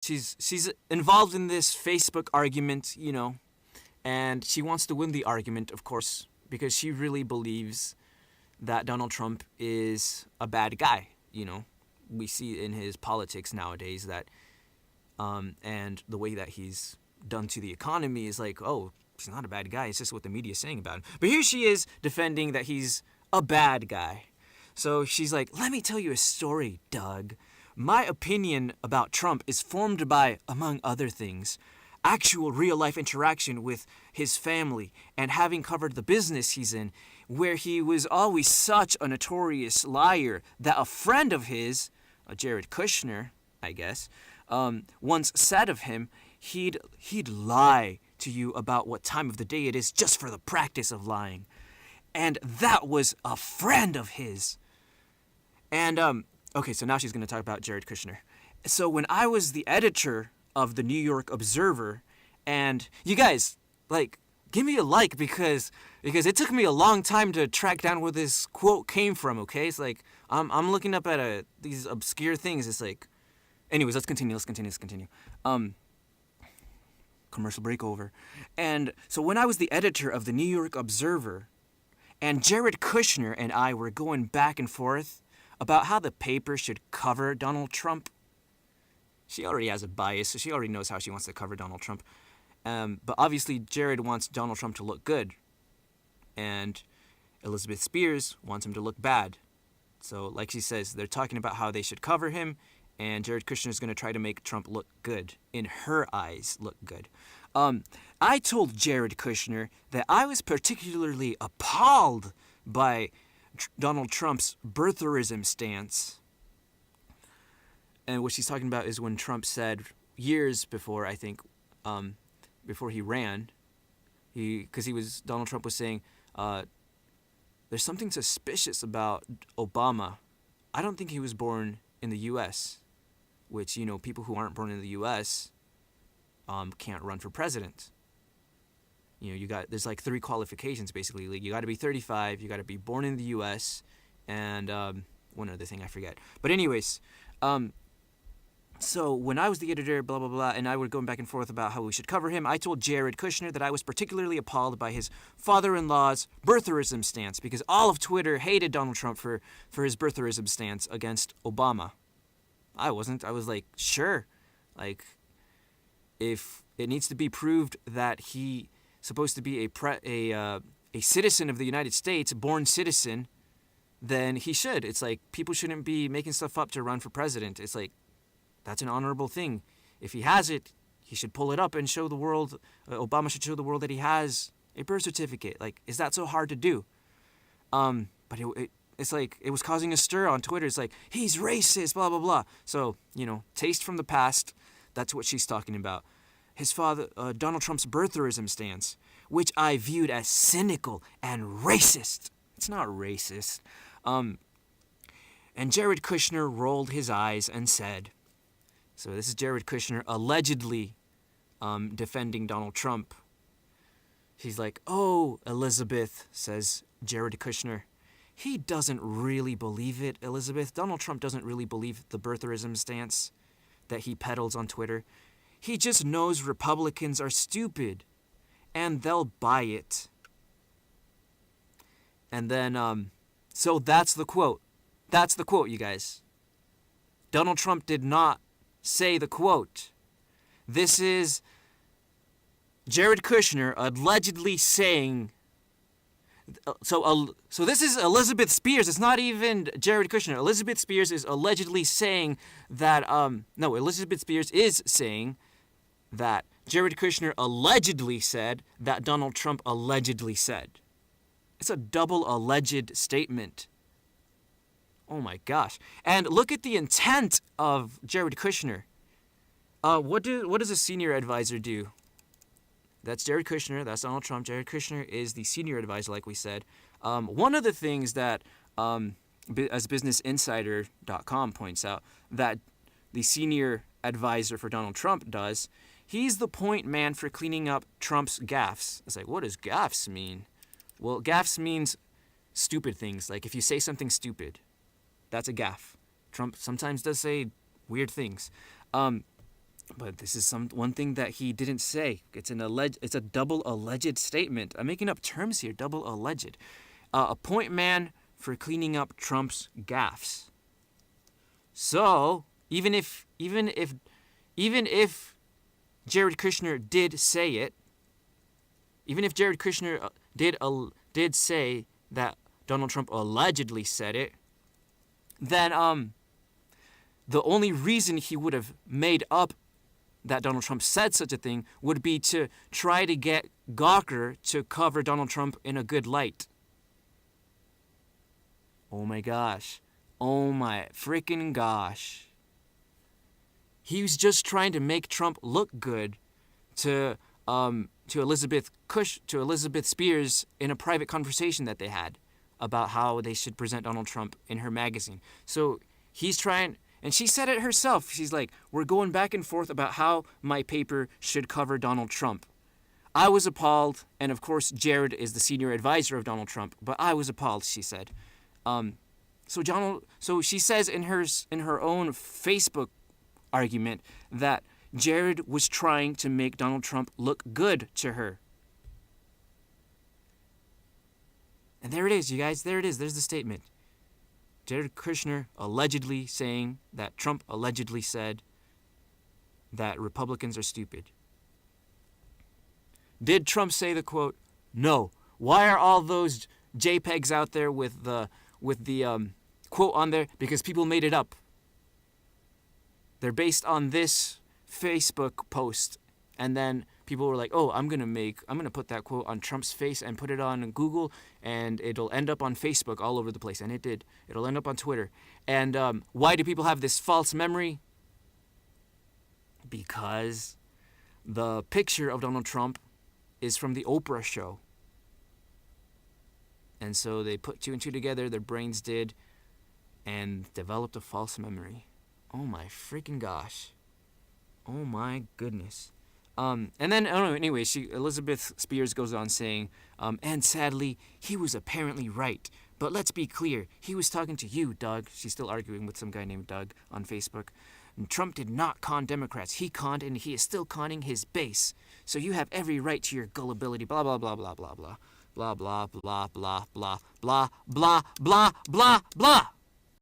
she's involved in this Facebook argument, and she wants to win the argument, of course, because she really believes that Donald Trump is a bad guy. We see in his politics nowadays that, and the way that he's done to the economy is like, oh, he's not a bad guy. It's just what the media is saying about him. But here she is defending that he's a bad guy. So she's like, let me tell you a story, Doug. My opinion about Trump is formed by, among other things, actual real-life interaction with his family and having covered the business he's in, where he was always such a notorious liar that a friend of his, Jared Kushner, I guess, once said of him, he'd lie to you about what time of the day it is just for the practice of lying. And that was a friend of his. And, okay, so now she's going to talk about Jared Kushner. So when I was the editor of the New York Observer, and you guys, give me a like because it took me a long time to track down where this quote came from, okay? It's like, I'm looking up at these obscure things. It's like, anyways, let's continue. Commercial break over. And so when I was the editor of the New York Observer, and Jared Kushner and I were going back and forth about how the paper should cover Donald Trump. She already has a bias, so she already knows how she wants to cover Donald Trump. But obviously, Jared wants Donald Trump to look good. And Elizabeth Spiers wants him to look bad. So, like she says, they're talking about how they should cover him, and Jared Kushner is going to try to make Trump look good. In her eyes, look good. I told Jared Kushner that I was particularly appalled by Donald Trump's birtherism stance. And what she's talking about is when Trump said years before, I think, before he ran, Donald Trump was saying, there's something suspicious about Obama. I don't think he was born in the U.S., which, people who aren't born in the U.S. Can't run for president. There's like 3 qualifications basically. Like, you got to be 35, you got to be born in the U.S., and one other thing I forget. But anyways, so when I was the editor, blah, blah, blah, and I was going back and forth about how we should cover him, I told Jared Kushner that I was particularly appalled by his father-in-law's birtherism stance because all of Twitter hated Donald Trump for his birtherism stance against Obama. I wasn't. I was like, sure. Like, if it needs to be proved that he supposed to be a citizen of the United States, a born citizen, then he should. It's like, people shouldn't be making stuff up to run for president. It's like, that's an honorable thing. If he has it, he should pull it up and show the world, Obama should show the world that he has a birth certificate. Like, is that so hard to do? But it's like, it was causing a stir on Twitter. It's like, he's racist, blah, blah, blah. So, taste from the past, that's what she's talking about. His father, Donald Trump's birtherism stance, which I viewed as cynical and racist. It's not racist. And Jared Kushner rolled his eyes and said, so this is Jared Kushner allegedly defending Donald Trump. He's like, oh, Elizabeth, says Jared Kushner. He doesn't really believe it, Elizabeth. Donald Trump doesn't really believe the birtherism stance that he peddles on Twitter. He just knows Republicans are stupid, and they'll buy it. And then, so that's the quote. That's the quote, you guys. Donald Trump did not say the quote. This is Jared Kushner allegedly saying. So this is Elizabeth Spiers. It's not even Jared Kushner. Elizabeth Spiers is allegedly saying that. Elizabeth Spiers is saying that Jared Kushner allegedly said that Donald Trump allegedly said. It's a double alleged statement. Oh my gosh. And look at the intent of Jared Kushner. What does a senior advisor do? That's Jared Kushner. That's Donald Trump. Jared Kushner is the senior advisor, like we said. One of the things that, as BusinessInsider.com points out, that the senior advisor for Donald Trump does, he's the point man for cleaning up Trump's gaffes. It's like, what does gaffes mean? Well, gaffes means stupid things. Like, if you say something stupid, that's a gaffe. Trump sometimes does say weird things. But this is one thing that he didn't say. It's a double alleged statement. I'm making up terms here. Double alleged. A point man for cleaning up Trump's gaffes. So even if Jared Kushner did say it, even if Jared Kushner did say that Donald Trump allegedly said it, then the only reason he would have made up that Donald Trump said such a thing would be to try to get Gawker to cover Donald Trump in a good light. Oh my gosh. Oh my freaking gosh. He was just trying to make Trump look good to Elizabeth Spears in a private conversation that they had about how they should present Donald Trump in her magazine. So he's trying, and she said it herself. She's like, we're going back and forth about how my paper should cover Donald Trump. I was appalled, and of course Jared is the senior advisor of Donald Trump, but I was appalled, she said. So she says in her own Facebook argument that Jared was trying to make Donald Trump look good to her. And there it is, you guys. There it is. There's the statement. Jared Kushner allegedly saying that Trump allegedly said that Republicans are stupid. Did Trump say the quote? No. Why are all those JPEGs out there with the quote on there? Because people made it up. They're based on this Facebook post, and then people were like, "Oh, I'm gonna put that quote on Trump's face and put it on Google, and it'll end up on Facebook all over the place." And it did. It'll end up on Twitter. And why do people have this false memory? Because the picture of Donald Trump is from the Oprah show. And so they put two and two together, their brains did, and developed a false memory. Oh my freaking gosh. Oh my goodness. And then, anyway, Elizabeth Spears goes on saying, and sadly, he was apparently right. But let's be clear, he was talking to you, Doug. She's still arguing with some guy named Doug on Facebook. And Trump did not con Democrats. He conned, and he is still conning his base. So you have every right to your gullibility, blah, blah, blah, blah, blah, blah. Blah, blah, blah, blah, blah, blah, blah, blah, blah.